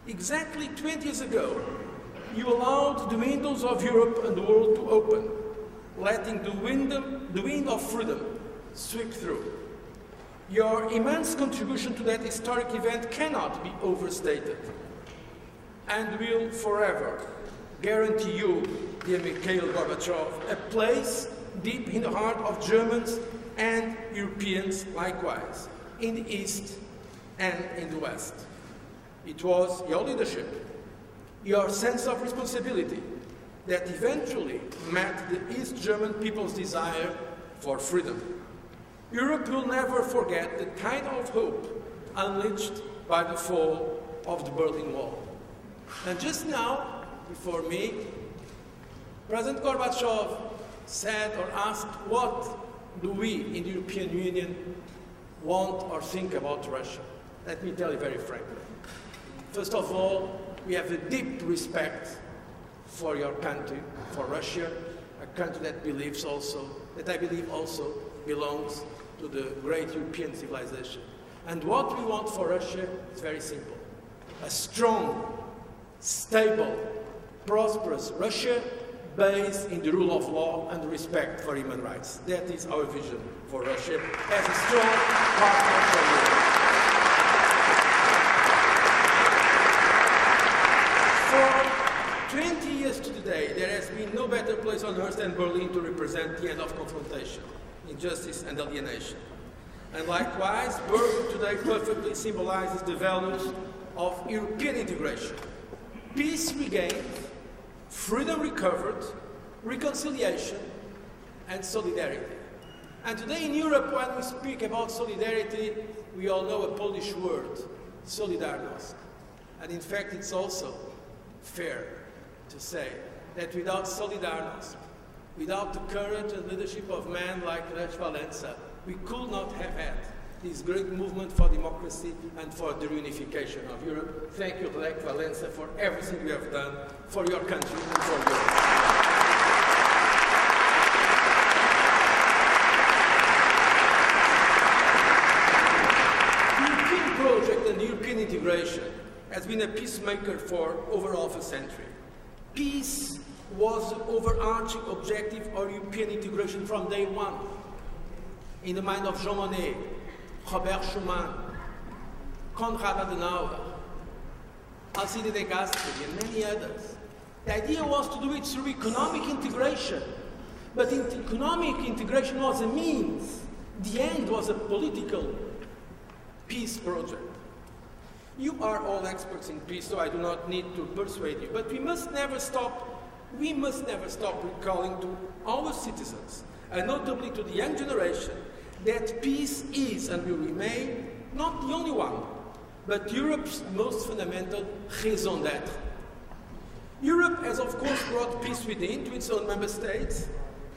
Exactly 20 years ago, you allowed the windows of Europe and the world to open, letting the wind of freedom sweep through. Your immense contribution to that historic event cannot be overstated, and will forever guarantee you, dear Mikhail Gorbachev, a place deep in the heart of Germans and Europeans likewise, in the East and in the West. It was your leadership, your sense of responsibility, that eventually met the East German people's desire for freedom. Europe will never forget the tide of hope unleashed by the fall of the Berlin Wall. And just now, before me, President Gorbachev said or asked, what do we in the European Union want or think about Russia? Let me tell you very frankly. First of all, we have a deep respect for your country, for Russia, a country that believes also, that I believe also belongs to the great European civilization. And what we want for Russia is very simple. A strong, stable, prosperous Russia based in the rule of law and respect for human rights. That is our vision for Russia as a strong partner for Europe. For 20 years to today, there has been no better place on earth than Berlin to represent the end of confrontation, injustice and alienation. And likewise, Berlin today perfectly symbolizes the values of European integration. Peace regained, freedom recovered, reconciliation, and solidarity. And today in Europe, when we speak about solidarity, we all know a Polish word, solidarność. And in fact, it's also fair to say that without solidarność, without the courage and leadership of men like Lech Walesa, we could not have had this great movement for democracy and for the reunification of Europe. Thank you, Lech Walesa, for everything you have done for your country and for Europe. The European project and European integration has been a peacemaker for over half a century. Peace was the overarching objective of European integration from day one. In the mind of Jean Monnet, Robert Schuman, Konrad Adenauer, Alcide de Gasperi, and many others. The idea was to do it through economic integration, but economic integration was a means. The end was a political peace project. You are all experts in peace, so I do not need to persuade you, but we must never stop recalling to our citizens, and notably to the young generation, that peace is and will remain not the only one, but Europe's most fundamental raison d'être. Europe has of course brought peace within to its own member states,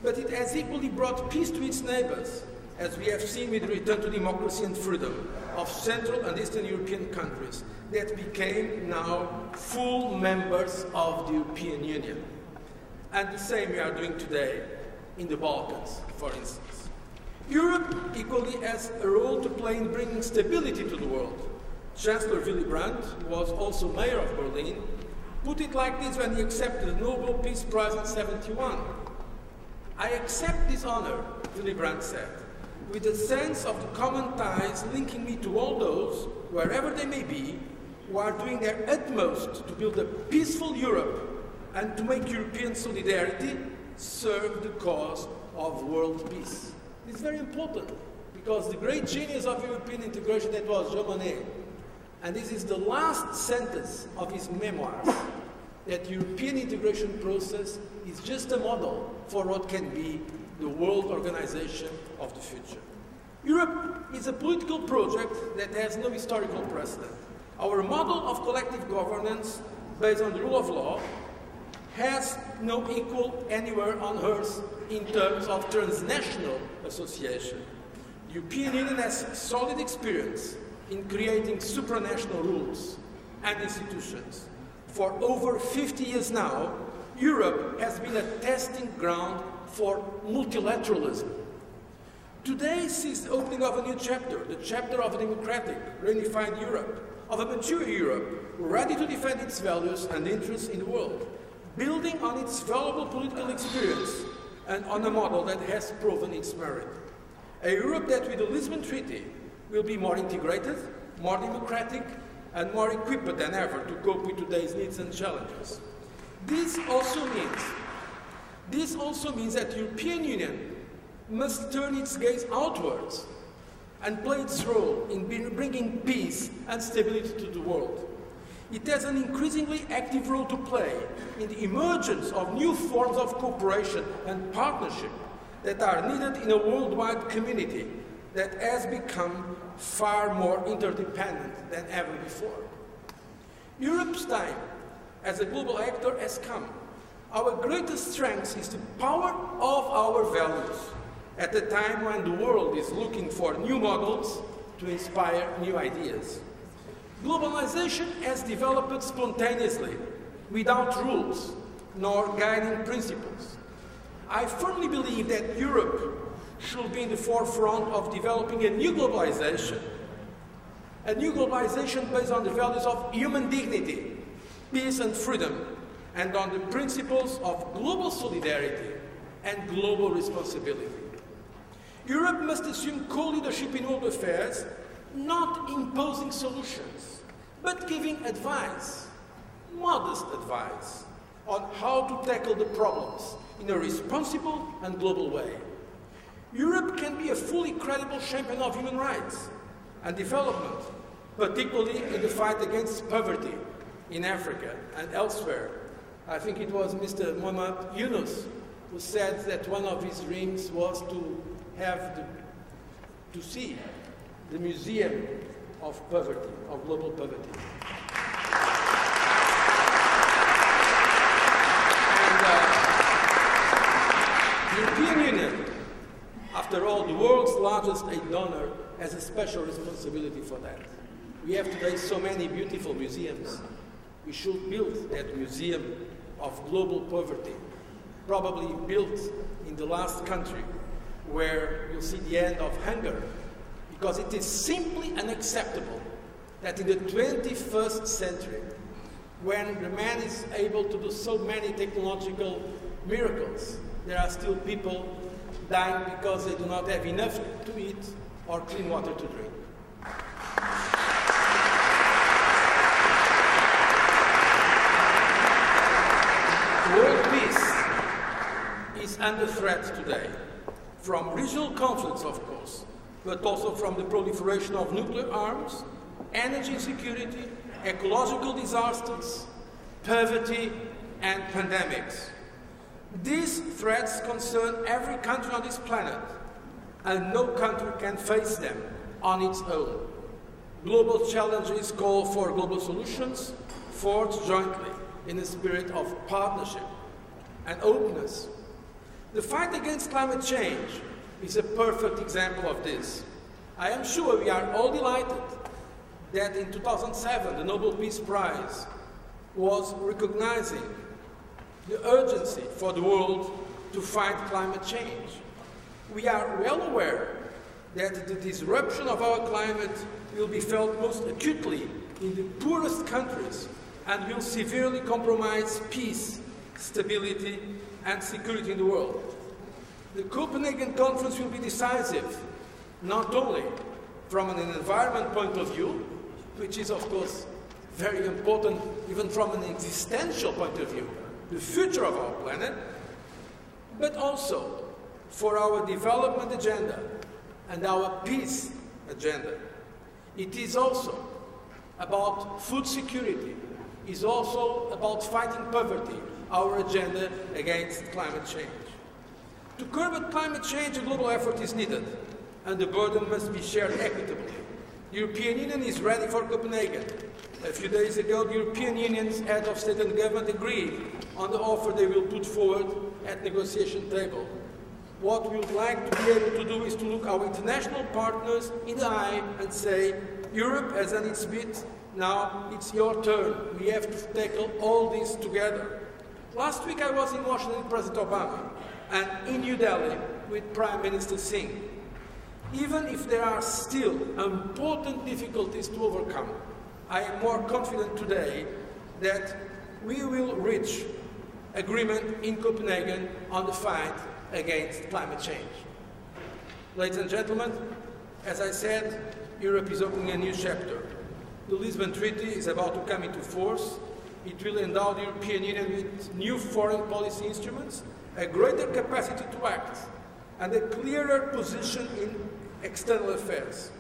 but it has equally brought peace to its neighbors, as we have seen with the return to democracy and freedom of Central and Eastern European countries that became now full members of the European Union. And the same we are doing today in the Balkans, for instance. Europe equally has a role to play in bringing stability to the world. Chancellor Willy Brandt, who was also mayor of Berlin, put it like this when he accepted the Nobel Peace Prize in '71. I accept this honor, Willy Brandt said, with a sense of the common ties linking me to all those, wherever they may be, who are doing their utmost to build a peaceful Europe and to make European solidarity serve the cause of world peace. It's very important, because the great genius of European integration, that was Jean Monnet, and this is the last sentence of his memoirs, that European integration process is just a model for what can be the world organization of the future. Europe is a political project that has no historical precedent. Our model of collective governance based on the rule of law has no equal anywhere on earth in terms of transnational association. The European Union has solid experience in creating supranational rules and institutions. For over 50 years now, Europe has been a testing ground for multilateralism. Today sees the opening of a new chapter, the chapter of a democratic, reunified Europe, of a mature Europe ready to defend its values and interests in the world, building on its valuable political experience and on a model that has proven its merit. A Europe that, with the Lisbon Treaty, will be more integrated, more democratic, and more equipped than ever to cope with today's needs and challenges. This also means that the European Union must turn its gaze outwards and play its role in bringing peace and stability to the world. It has an increasingly active role to play in the emergence of new forms of cooperation and partnership that are needed in a worldwide community that has become far more interdependent than ever before. Europe's time as a global actor has come. Our greatest strength is the power of our values at a time when the world is looking for new models to inspire new ideas. Globalization has developed spontaneously, without rules nor guiding principles. I firmly believe that Europe should be in the forefront of developing a new globalization based on the values of human dignity, peace and freedom, and on the principles of global solidarity and global responsibility. Europe must assume co-leadership in world affairs, not imposing solutions, but giving advice, modest advice, on how to tackle the problems in a responsible and global way. Europe can be a fully credible champion of human rights and development, particularly in the fight against poverty in Africa and elsewhere. I think it was Mr. Muhammad Yunus who said that one of his dreams was to see the Museum of Poverty, of Global Poverty. The European Union, after all, the world's largest aid donor, has a special responsibility for that. We have today so many beautiful museums. We should build that Museum of Global Poverty, probably built in the last country where you'll see the end of hunger, because it is simply unacceptable that in the 21st century, when the man is able to do so many technological miracles, there are still people dying because they do not have enough to eat or clean water to drink. World peace is under threat today, from regional conflicts, of course, but also from the proliferation of nuclear arms, energy insecurity, ecological disasters, poverty, and pandemics. These threats concern every country on this planet, and no country can face them on its own. Global challenges call for global solutions, forged jointly in a spirit of partnership and openness. The fight against climate change is a perfect example of this. I am sure we are all delighted that in 2007 the Nobel Peace Prize was recognizing the urgency for the world to fight climate change. We are well aware that the disruption of our climate will be felt most acutely in the poorest countries and will severely compromise peace, stability, and security in the world. The Copenhagen conference will be decisive, not only from an environment point of view, which is of course very important even from an existential point of view, the future of our planet, but also for our development agenda and our peace agenda. It is also about food security. It is also about fighting poverty, our agenda against climate change. To curb climate change, a global effort is needed, and the burden must be shared equitably. The European Union is ready for Copenhagen. A few days ago, the European Union's head of state and government agreed on the offer they will put forward at the negotiation table. What we would like to be able to do is to look our international partners in the eye and say, Europe has done its bit, now it's your turn. We have to tackle all this together. Last week I was in Washington with President Obama and in New Delhi with Prime Minister Singh. Even if there are still important difficulties to overcome, I am more confident today that we will reach agreement in Copenhagen on the fight against climate change. Ladies and gentlemen, as I said, Europe is opening a new chapter. The Lisbon Treaty is about to come into force. It will endow the European Union with new foreign policy instruments, a greater capacity to act, and a clearer position in external affairs.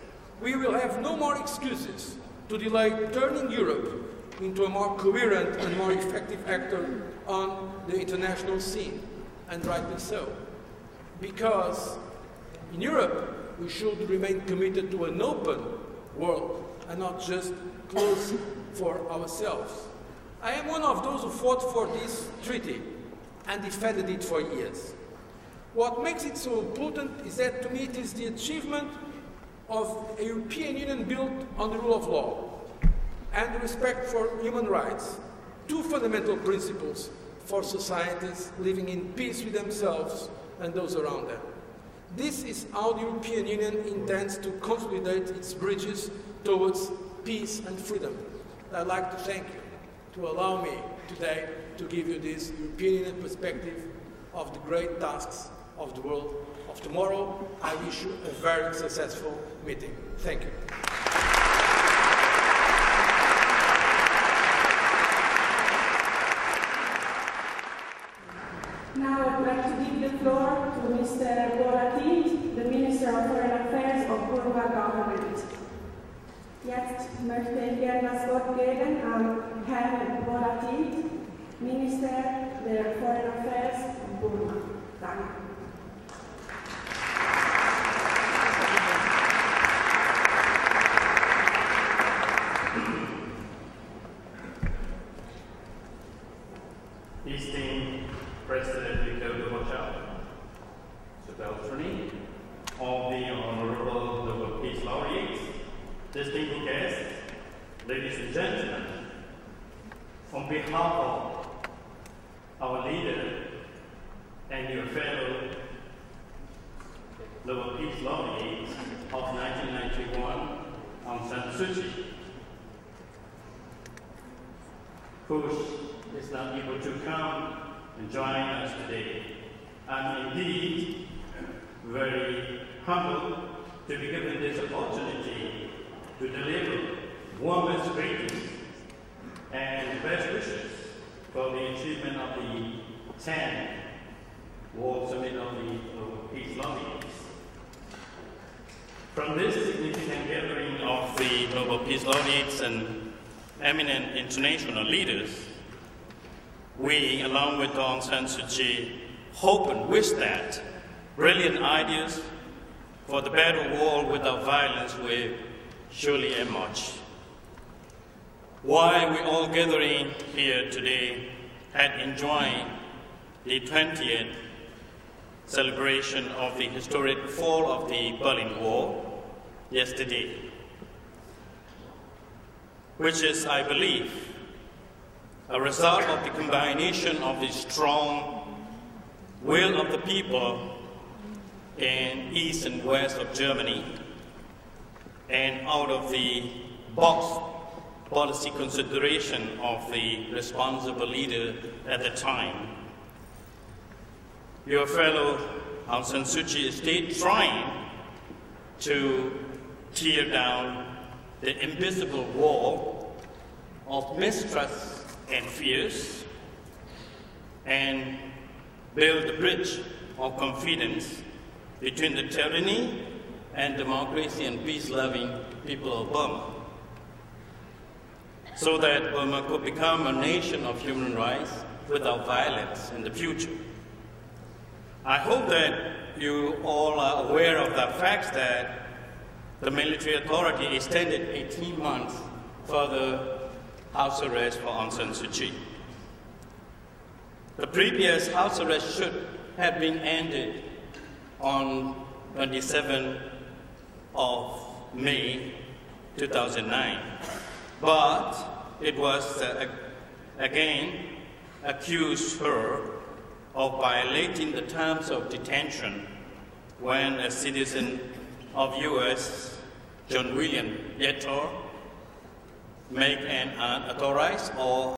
We will have no more excuses to delay turning Europe into a more coherent and more effective actor on the international scene, and rightly so. Because in Europe, we should remain committed to an open world and not just close for ourselves. I am one of those who fought for this treaty and defended it for years. What makes it so important is that, to me, it is the achievement of a European Union built on the rule of law and respect for human rights, two fundamental principles for societies living in peace with themselves and those around them. This is how the European Union intends to consolidate its bridges towards peace and freedom. I'd like to thank you to allow me today to give you this European Union perspective of the great tasks of the world of tomorrow. I wish you a very successful meeting. Thank you. Now I'd like to give the floor to Mr. Boratit, the Minister of Foreign Affairs of Burma government. Jetzt möchte ich gerne das Wort geben an Herrn Boratit, Minister der Foreign Affairs of Burma. Danke. Esteemed President Ricardo Rocha, Subaltern of the Honorable Nobel Peace Laureates, distinguished guests, ladies and gentlemen, on behalf of our leader and your fellow Nobel Peace Laureates of 1991, Aung San Suu Kyi, who is not able to come and join us today. I'm indeed very humbled to be given this opportunity to deliver warmest greetings and best wishes for the achievement of the 10th World Summit of the Nobel Peace Laureates. From this significant gathering of the Nobel Peace Laureates and eminent international leaders, we, along with Aung San Suu Kyi, hope and wish that brilliant ideas for the better world without violence will surely emerge. While we all gathering here today had enjoyed the 20th celebration of the historic fall of the Berlin Wall yesterday, which is, I believe, a result of the combination of the strong will of the people in east and west of Germany and out of the box policy consideration of the responsible leader at the time. Your fellow Aung San Suu Kyi is trying to tear down the invisible wall of mistrust and fears and build a bridge of confidence between the tyranny and democracy and peace-loving people of Burma, so that Burma could become a nation of human rights without violence in the future. I hope that you all are aware of the fact that the military authority extended 18 months for the house arrest for Aung San Suu Kyi. The previous house arrest should have been ended on 27th of May 2009, but it was again accused her of violating the terms of detention when a citizen of US, John William Yetor, make an unauthorized or